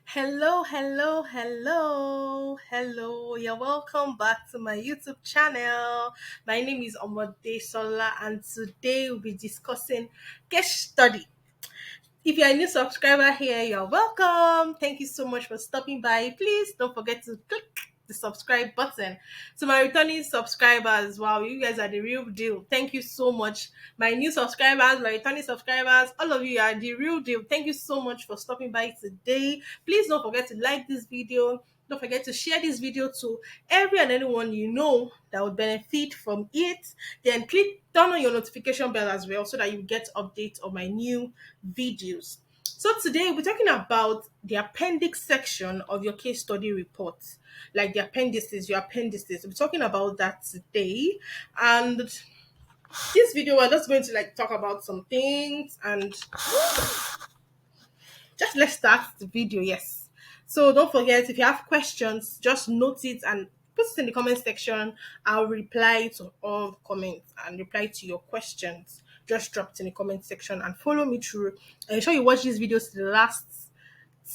Hello. You're welcome back to my YouTube channel. My name is Omode Sola, and today we'll be discussing case study. If you're a new subscriber here, you're welcome. Thank you so much for stopping by. Please don't forget to click the subscribe button. To my returning subscribers, wow, you guys are the real deal. Thank you so much. My new subscribers, my returning subscribers, all of you are the real deal. Thank you so much for stopping by today. Please don't forget to like this video. Don't forget to share this video to every and anyone you know that would benefit from it. Then turn on your notification bell as well so that you get updates of my new videos. So today we're talking about the appendix section of your case study report, like the appendices, your appendices. We're talking about that today. And this video we're just going to talk about some things and just let's start the video. Yes. So don't forget, if you have questions, just note it and put it in the comment section. I'll reply to all comments and reply to your questions. Just drop it in the comment section and follow me through. Ensure you watch these videos to the last,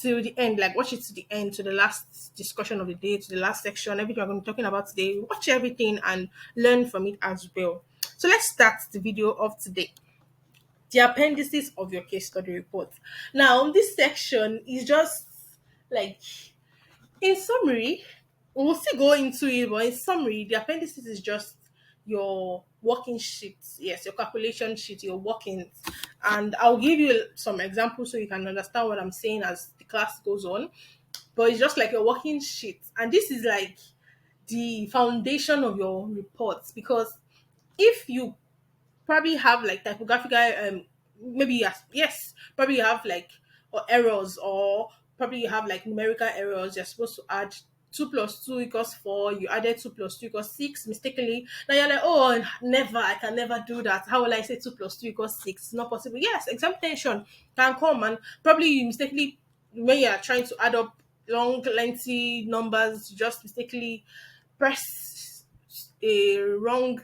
to the end. Like watch it to the end, to the last discussion of the day, to the last section. Everything we're going to be talking about today. Watch everything and learn from it as well. So let's start the video of today, the appendices of your case study report. Now, this section is just like in summary, we'll still go into it, but in summary, the appendices is just your working sheets, yes, your calculation sheet, your workings. And I'll give you some examples so you can understand what I'm saying as the class goes on. But it's just like your working sheet. And this is like the foundation of your reports because if you probably have like typographical maybe yes, probably you have like or errors, or probably you have like numerical errors. You're supposed to add 2 plus 2 equals 4, you added 2 plus 2 equals 6 mistakenly. Now you're like, oh, never, I can never do that. How will I say 2 plus 2 equals 6? It's not possible. Yes, exam tension can come, and probably you mistakenly, when you're trying to add up long lengthy numbers, you just mistakenly press a wrong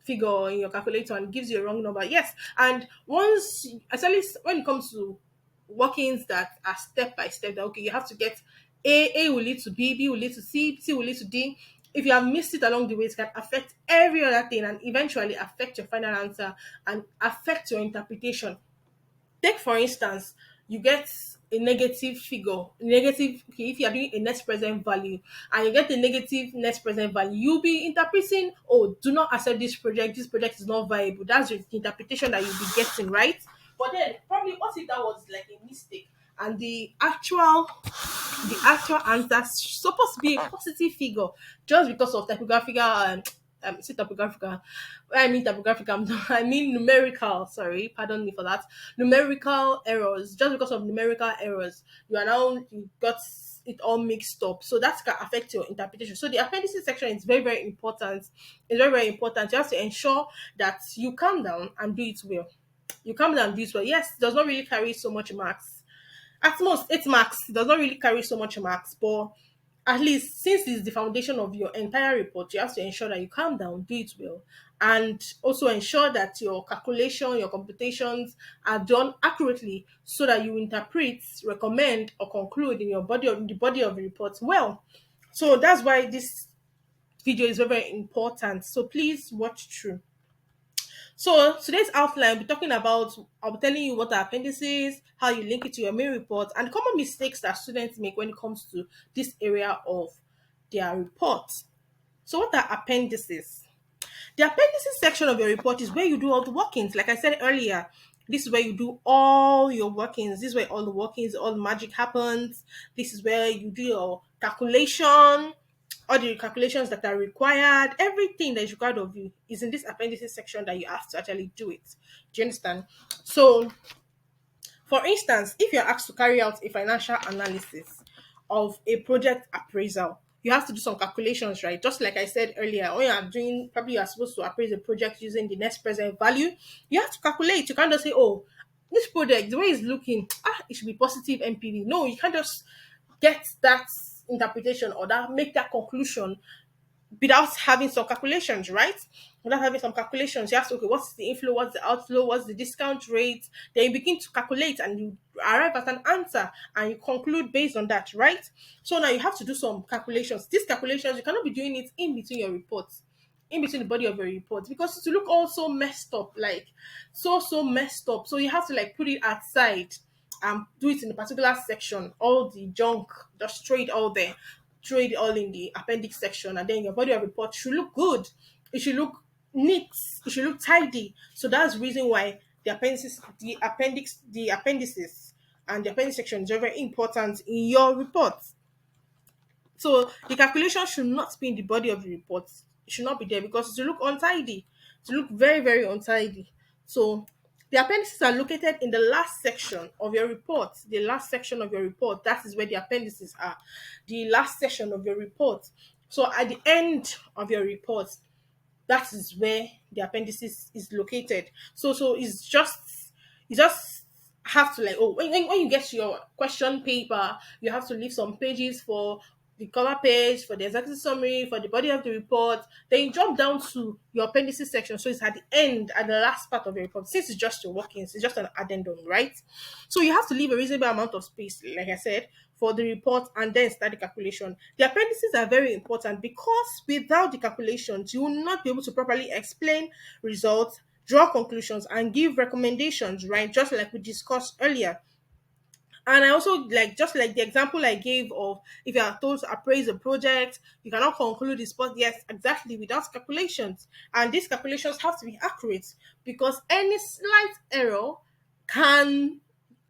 figure in your calculator and gives you a wrong number. Yes, and once, especially when it comes to workings that are step by step, that okay, you have to get A will lead to B will lead to C will lead to D. If you have missed it along the way, it can affect every other thing and eventually affect your final answer and affect your interpretation. Take for instance, you get a negative figure, negative, okay, if you are doing a net present value and you get a negative net present value, you'll be interpreting, oh, do not accept this project is not viable. That's your interpretation that you'll be getting, right? But then probably what if that was like a mistake and the actual answer is supposed to be a positive figure just because of typographical is it typographical? When I mean typographical, I mean numerical. Sorry, pardon me for that. Numerical errors. Just because of numerical errors, you got it all mixed up. So that can affect your interpretation. So the appendices section is very, very important. It's very, very important. You have to ensure that you calm down and do it well. You calm down and do it well. Yes, it does not really carry so much marks, at most 8 marks. It does not really carry so much marks, but at least since it's the foundation of your entire report, you have to ensure that you calm down, do it well, and also ensure that your calculation, your computations are done accurately so that you interpret, recommend, or conclude in the body of the report well. So that's why this video is very, very important. So please watch through. So today's outline, I'll be telling you what are appendices, how you link it to your main report, and common mistakes that students make when it comes to this area of their report. So what are appendices? The appendices section of your report is where you do all the workings. Like I said earlier, this is where you do all your workings. This is where all the workings, all the magic happens. This is where you do your calculation, all the calculations that are required, everything that is required of you is in this appendices section that you have to actually do it. Do you understand? So, for instance, if you're asked to carry out a financial analysis of a project appraisal, you have to do some calculations, right? Just like I said earlier, when you are doing, probably you are supposed to appraise a project using the next present value, you have to calculate. You can't just say, oh, this project, the way it's looking, it should be positive NPV. No, you can't just get that interpretation or that make that conclusion without having some calculations, right? without having some calculations. You have to, okay, what's the inflow, what's the outflow, what's the discount rate? Then you begin to calculate and you arrive at an answer and you conclude based on that, right? So now you have to do some calculations. These calculations, you cannot be doing it in between your reports, in between the body of your report, because to look all so messed up, like so messed up. So you have to like put it aside and do it in a particular section. All the junk, just throw it all there, throw it all in the appendix section, and then your body of report should look good. It should look neat. It should look tidy. So that's the reason why the appendices, and the appendix section is very, very important in your report. So the calculation should not be in the body of the report. It should not be there because it will look untidy. To look very, very untidy. So the appendices are located in the last section of your report. The last section of your report, that is where the appendices are. The last section of your report. So at the end of your report, that is where the appendices is located. So you just have to like, oh, when you get to your question paper, you have to leave some pages for the cover page, for the executive summary, for the body of the report. Then you jump down to your appendices section. So it's at the end, at the last part of your report. Since it's just your workings, it's just an addendum, right? So you have to leave a reasonable amount of space, like I said, for the report and then start the calculation. The appendices are very important because without the calculations, you will not be able to properly explain results, draw conclusions, and give recommendations, right? Just like we discussed earlier. And I also like, just like the example I gave of, if you are told to appraise a project, you cannot conclude the spot, yes, exactly, without calculations. And these calculations have to be accurate because any slight error can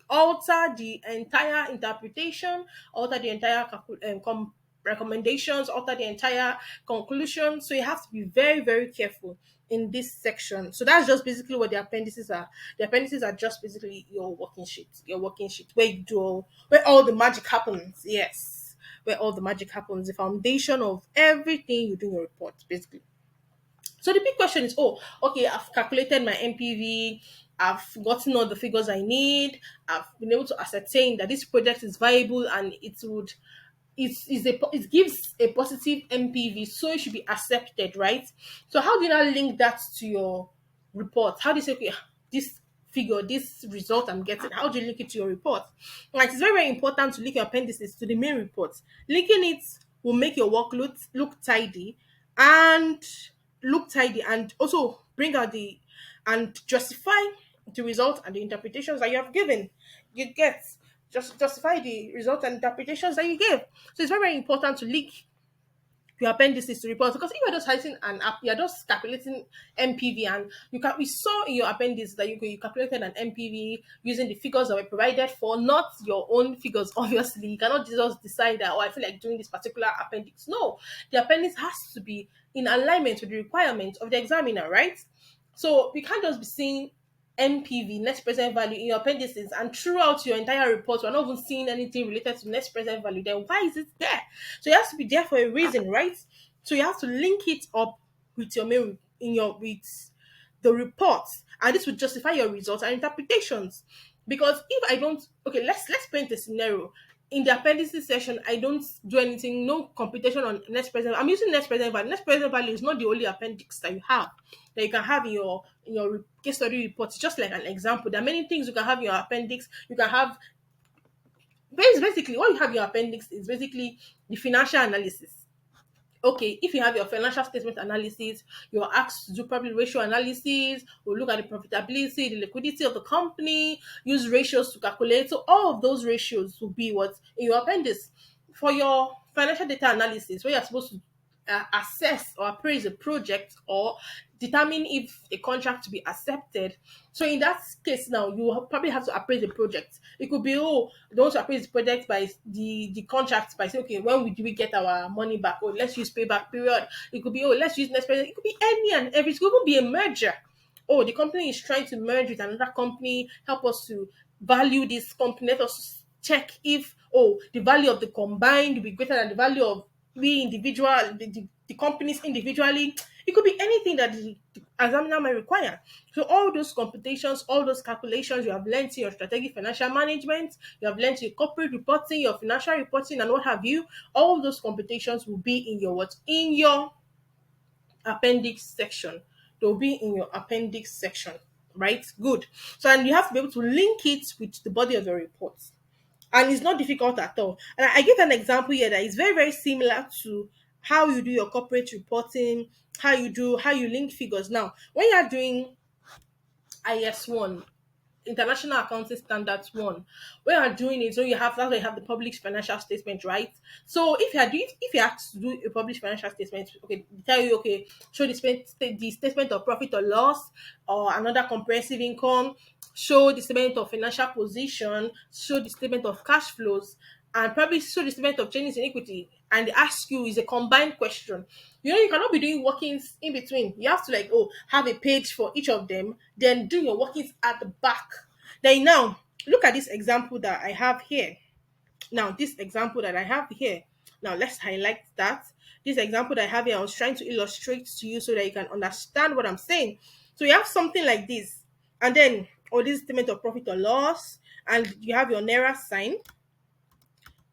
alter the entire interpretation, alter the entire recommendations, alter the entire conclusion. So you have to be very, very careful in this section. So that's just basically what the appendices are. The appendices are just basically your working sheet where you do where all the magic happens. Yes, where all the magic happens, the foundation of everything you do in your report, basically. So the big question is, oh, okay, I've calculated my MPV, I've gotten all the figures I need, I've been able to ascertain that this project is viable and it gives a positive MPV, so it should be accepted, right? So how do you now link that to your report? How do you say, okay, this figure, this result I'm getting, how do you link it to your report? Like, it's very, very important to link your appendices to the main report. Linking it will make your work look tidy and and also bring out the and justify the result and the interpretations that you have given. You get just justify the result and interpretations that you give. So it's very, very important to link your appendices to reports, because if you're just writing an app, you're just calculating MPV, and we saw in your appendix that you calculated an MPV using the figures that were provided for, not your own figures. Obviously, you cannot just decide that, oh, I feel like doing this particular appendix. No, the appendix has to be in alignment with the requirements of the examiner, right? So we can't just be seeing NPV, net present value, in your appendices, and throughout your entire report, we're not even seeing anything related to net present value. Then why is it there? So it has to be there for a reason, right? So you have to link it up with your main in your with the reports, and this will justify your results and interpretations. Because if I don't, okay, let's paint a scenario. In the appendices section, I don't do anything, no computation on net present. I'm using net present value. Net present value is not the only appendix that you have, that you can have in your case study report. It's just like an example. There are many things you can have in your appendix. You can have basically what you have in your appendix is basically the financial analysis. Okay, if you have your financial statement analysis, you're asked to do probably ratio analysis, or look at the profitability, the liquidity of the company, use ratios to calculate. So all of those ratios will be what in your appendix. For your financial data analysis, where you're supposed to assess or appraise a project or determine if a contract to be accepted. So in that case now, you will probably have to appraise the project. It could be, oh, they want to appraise the project by the contract by saying, okay, when do we get our money back? Oh, let's use payback period. It could be, oh, let's use next period. It could be any and every. It could even be a merger. Oh, the company is trying to merge with another company. Help us to value this company. Let us check if, oh, the value of the combined will be greater than the value of we individual, the companies individually. It could be anything that the examiner may require. So all those computations, all those calculations you have learned in your strategic financial management, you have learned your corporate reporting, your financial reporting, and what have you. All those computations will be in your what? In your appendix section. they'll be in your appendix section, right? Good. So, and you have to be able to link it with the body of the report. And it's not difficult at all. And I give an example here that is very, very similar to how you do your corporate reporting, how you link figures. Now, when you're doing IS1, International Accounting Standards one, when you are doing it, so you have that's why you have the published financial statement, right? So if you have to do a published financial statement, okay, they tell you, okay, show the statement of profit or loss or another comprehensive income, show the statement of financial position, show the statement of cash flows, and probably show the statement of changes in equity. And they ask you is a combined question. You cannot be doing workings in between. You have to like, oh, have a page for each of them, then do your workings at the back. Then now look at this example that I have here. Now, this example that I have here. Now let's highlight that. This example that I have here, I was trying to illustrate to you so that you can understand what I'm saying. So you have something like this, and then this statement of profit or loss, and you have your Naira sign.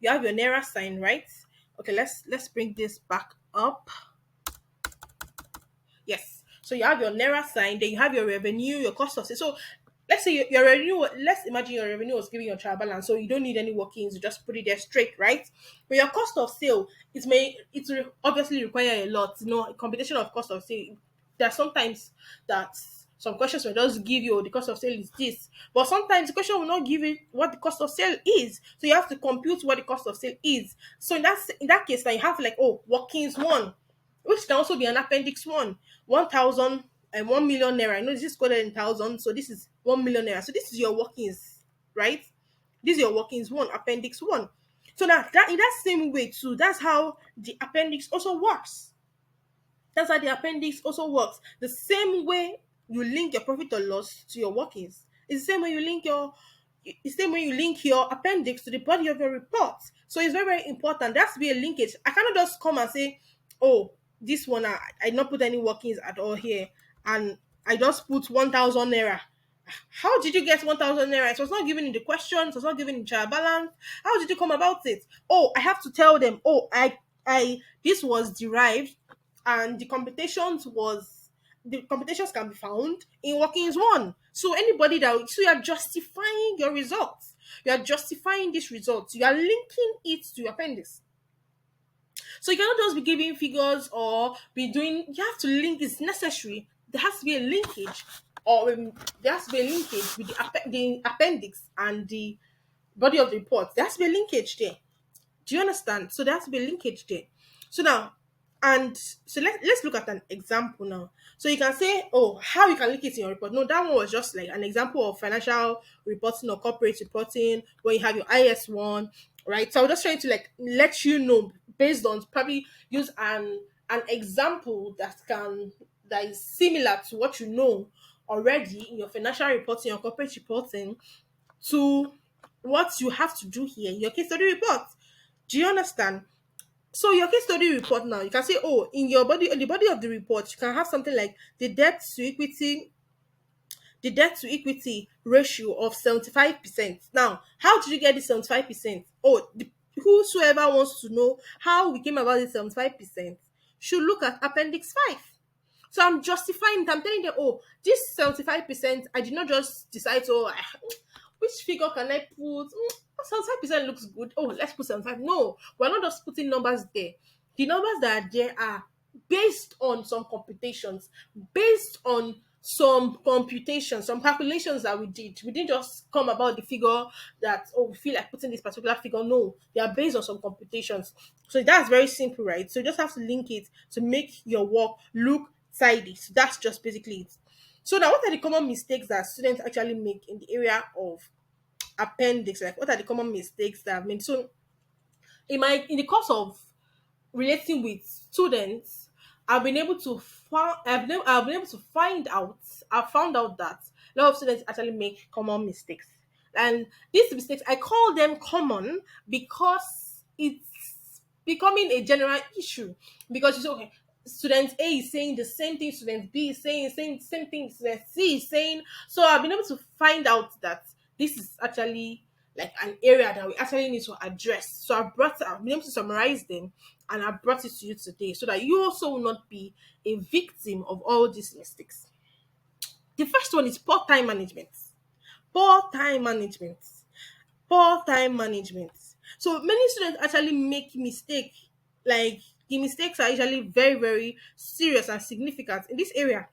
You have your Naira sign, right? Okay, let's bring this back up. Yes. So you have your Naira sign, then you have your revenue, your cost of sale. So let's say your revenue, let's imagine your revenue was giving your trial balance, so you don't need any workings, you just put it there straight, right? But your cost of sale, obviously require a lot, a combination of cost of sale. There are sometimes that some questions will just give you, the cost of sale is this, but sometimes the question will not give you what the cost of sale is. So you have to compute what the cost of sale is. So in that case, now you have like, workings one, which can also be an appendix one, 1,000 and 1 million naira. I know this is coded in thousand, so this is 1 million naira. So this is your workings, right? This is your workings one, appendix one. So now that in that same way too, that's how the appendix also works. That's how the appendix also works. The same way you link your profit or loss to your workings. It's the same way you link your appendix to the body of your report. So it's very, very important. There has to be a linkage. I cannot just come and say, oh, this one I did not put any workings at all here, and I just put 1,000 naira. How did you get 1,000 naira? It was not given in the questions, it was not given in trial balance. How did you come about it? Oh, I have to tell them, oh, I this was derived, and the computations can be found in workings one. So you are justifying your results. You are justifying these results. You are linking it to your appendix. So you cannot just be giving figures or be doing. You have to link. It's necessary. There has to be a linkage, or there has to be a linkage with the appendix and the body of the report. There has to be a linkage there. Do you understand? So there has to be a linkage there. So now, and so let's look at an example now. So you can say, oh, how you can link it in your report. No, that one was just like an example of financial reporting or corporate reporting when you have your IS1, right? So I'm just trying to like let you know based on probably use an example that is similar to what you know already in your financial reporting or corporate reporting to what you have to do here in your case study report. Do you understand? So your case study report now, you can say, oh, in the body of the report, you can have something like the debt to equity ratio of 75%. Now, how did you get the 75%? Oh, whosoever wants to know how we came about the 75% should look at Appendix 5. So I'm justifying it. I'm telling them, oh, this 75%, I did not just decide, which figure can I put? 75% looks good. Oh, let's put 75. No, we're not just putting numbers there. The numbers that are there are based on some computations, based on some calculations that we did. We didn't just come about the figure that, oh, we feel like putting this particular figure. No, they are based on some computations. So that's very simple, right? So you just have to link it to make your work look tidy. So that's just basically it. So now, what are the common mistakes that students actually make in the area of appendix? Like, what are the common mistakes that I've made? So in the course of relating with students, I've been able to find out. I've found out that a lot of students actually make common mistakes, and these mistakes I call them common because it's becoming a general issue. Because you say, okay, student A is saying the same thing, student B is saying the same thing, student C is saying. So I've been able to find out that this is actually like an area that we actually need to address. So I've been able to summarize them and I brought it to you today so that you also will not be a victim of all these mistakes. The first one is poor time management. Poor time management. Poor time management. So many students actually make mistake. Like the mistakes are usually very, very serious and significant in this area.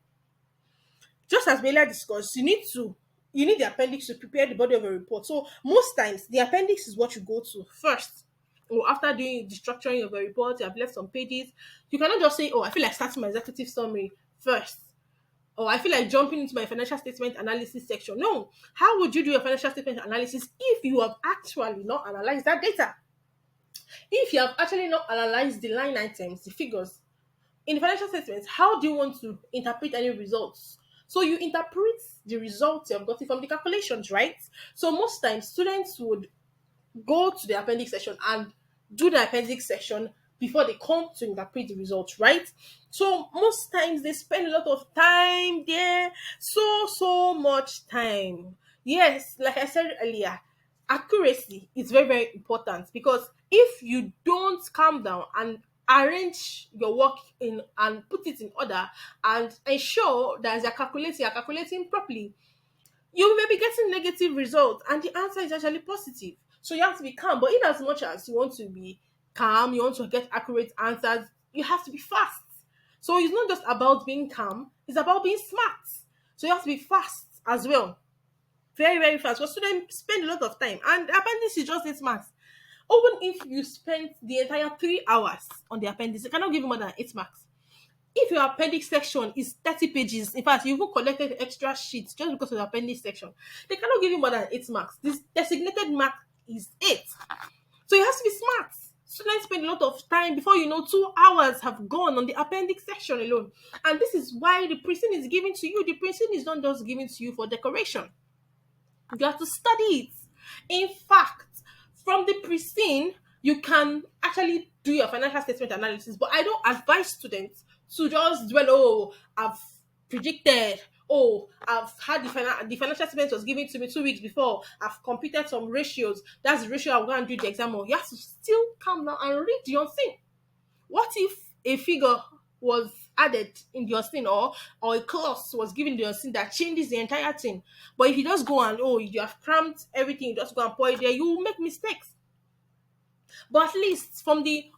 Just as we earlier discussed, you need the appendix to prepare the body of a report. So most times the appendix is what you go to first. Or after doing the structuring of a report, you have left some pages. You cannot just say, "Oh, I feel like starting my executive summary first." Or I feel like jumping into my financial statement analysis section. No. How would you do your financial statement analysis if you have actually not analyzed that data? If you have actually not analyzed the line items, the figures in financial statements, how do you want to interpret any results? So you interpret the results you have gotten from the calculations, right? So most times students would go to the appendix section and do the appendix section before they come to interpret the results, right? So most times they spend a lot of time there, so much time. Yes, like I said earlier, accuracy is very, very important because if you don't calm down and arrange your work in and put it in order and ensure that as you're calculating properly, you may be getting negative results and the answer is actually positive. So you have to be calm. But in as much as you want to be calm, you want to get accurate answers, you have to be fast. So it's not just about being calm, it's about being smart. So you have to be fast as well. Very, very fast. Because students spend a lot of time. And the appendix is just this math. Even if you spend the entire 3 hours on the appendix, you cannot give you more than 8 marks. If your appendix section is 30 pages, in fact, you even collected extra sheets just because of the appendix section, they cannot give you more than 8 marks. This designated mark is 8. So you have to be smart. Students spend a lot of time before you know 2 hours have gone on the appendix section alone. And this is why the prison is given to you. The prison is not just given to you for decoration. You have to study it. In fact, from the pre-scene, you can actually do your financial statement analysis. But I don't advise students to just dwell, oh, I've predicted, oh, I've had the financial statement was given to me 2 weeks before, I've computed some ratios. That's the ratio I'll go and do the exam on. You have to still calm down and read the unseen. What if a figure was added in your scene or a clause was given in your scene that changes the entire thing? But if you just go and oh you have crammed everything, you just go and pour it there, you will make mistakes. But at least from the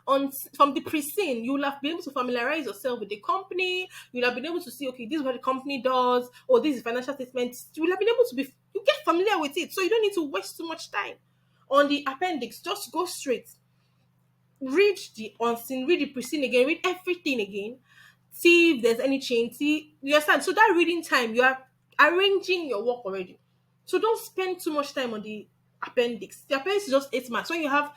pre-scene, you will have been able to familiarize yourself with the company. You'll have been able to see, okay, this is what the company does, or this is financial statement. You will have been able to you get familiar with it, so you don't need to waste too much time on the appendix. Just go straight, read the unseen, read the pre-scene again, read everything again, see if there's any change. See, you understand? So that reading time, you are arranging your work already. So don't spend too much time on the appendix. The appendix is just 8 marks. When you have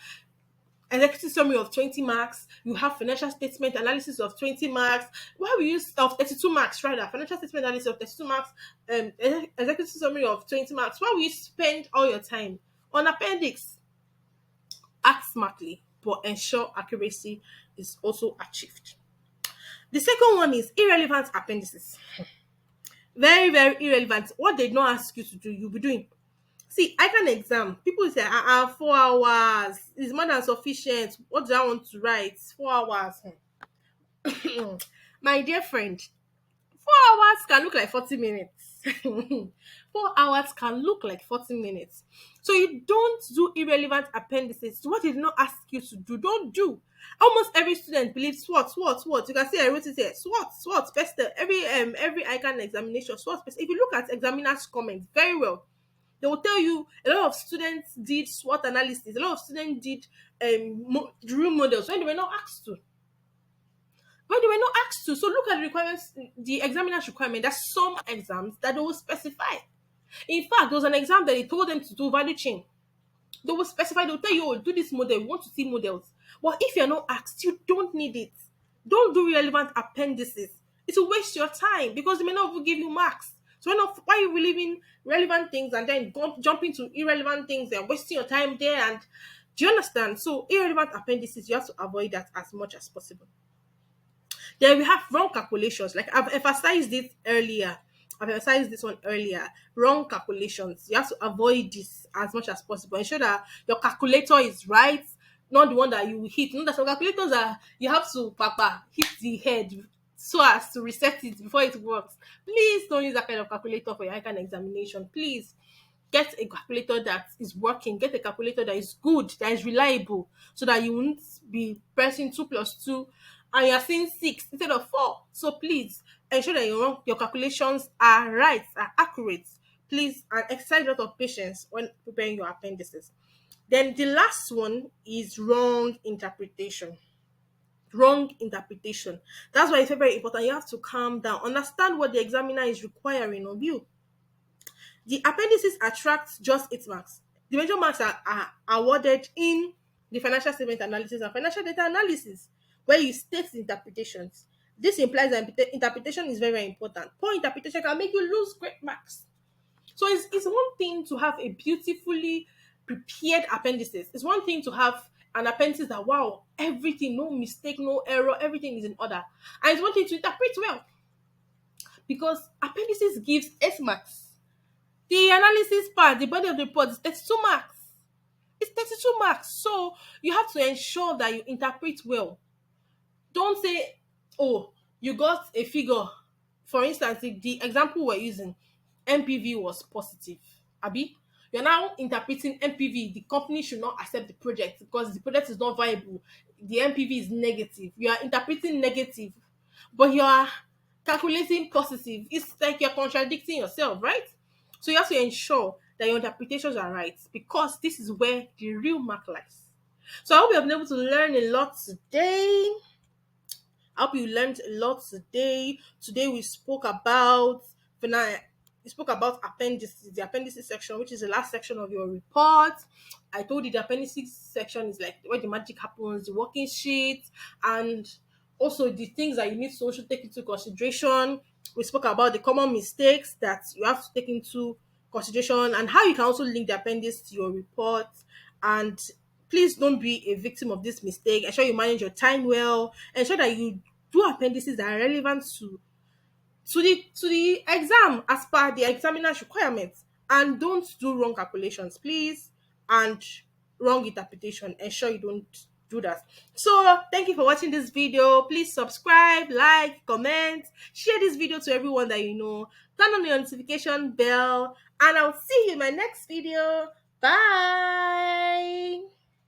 executive summary of 20 marks, you have financial statement analysis of 20 marks. Why we use of 32 marks rather? Financial statement analysis of 32 marks, executive summary of 20 marks. Why will you spend all your time on appendix? Act smartly, but ensure accuracy is also achieved. The second one is irrelevant appendices. Very, very irrelevant. What they don't ask you to do, you'll be doing. See, I can exam. People say, 4 hours is more than sufficient. What do I want to write? 4 hours. My dear friend, 4 hours can look like 40 minutes. 4 hours can look like 40 minutes. So you don't do irrelevant appendices. What they did not ask you to do, don't do. Almost every student believes SWOT, SWOT, SWOT. You can see I wrote it here. SWOT, SWOT, PESTEL. Every ICAN examination, SWOT, PESTEL. If you look at examiners' comments very well, they will tell you a lot of students did SWOT analysis. A lot of students did role models when they were not asked to. So look at the requirements, the examiner's requirement. There's some exams that they will specify. In fact, there was an exam that they told them to do value chain. They will specify, they'll tell you, oh, do this model, we want to see models. But if you're not asked, you don't need it. Don't do relevant appendices. It will waste your time because they may not even give you marks. So why are you reliving relevant things and then jump into irrelevant things and wasting your time there? And do you understand? So irrelevant appendices, you have to avoid that as much as possible. Then we have wrong calculations. Like I've emphasized it earlier. I've emphasized this one earlier. Wrong calculations. You have to avoid this as much as possible. Ensure that your calculator is right, not the one that you hit. You know that some calculators are you have to papa hit the head so as to reset it before it works. Please don't use that kind of calculator for your ICAN examination. Please get a calculator that is working. Get a calculator that is good, that is reliable, so that you won't be pressing 2 plus 2 and you're seeing 6 instead of 4. So please ensure that your calculations are right, are accurate. Please, and exercise a lot of patience when preparing your appendices. Then the last one is wrong interpretation. Wrong interpretation. That's why it's very important. You have to calm down, understand what the examiner is requiring of you. The appendices attract just 8 marks. The major marks are awarded in the financial statement analysis and financial data analysis, where you state the interpretations. This implies that interpretation is very, very important. Poor interpretation can make you lose great marks. So it's one thing to have a beautifully prepared appendices. It's one thing to have an appendices that, wow, everything, no mistake, no error, everything is in order. And it's one thing to interpret well, because appendices gives 8 marks. The analysis part, the body of the report is 32 marks. It's 32 marks. So you have to ensure that you interpret well. Don't say, oh, you got a figure. For instance, if the example we're using, MPV was positive. Abi, you're now interpreting MPV. The company should not accept the project because the project is not viable. The MPV is negative. You are interpreting negative, but you are calculating positive. It's like you're contradicting yourself, right? So you have to ensure that your interpretations are right, because this is where the real mark lies. So I hope you have been able to learn a lot today. I hope you learned a lot today. Today we spoke about we spoke about appendices, the appendices section, which is the last section of your report. I told you the appendices section is like where the magic happens, the working sheet, and also the things that you need to also take into consideration. We spoke about the common mistakes that you have to take into consideration and how you can also link the appendix to your report. And please don't be a victim of this mistake. Ensure you manage your time well. Ensure that you do appendices that are relevant to the exam as per the examiner's requirements. And don't do wrong calculations, please. And wrong interpretation. Ensure you don't do that. So thank you for watching this video. Please subscribe, like, comment, share this video to everyone that you know. Turn on the notification bell, and I'll see you in my next video. Bye.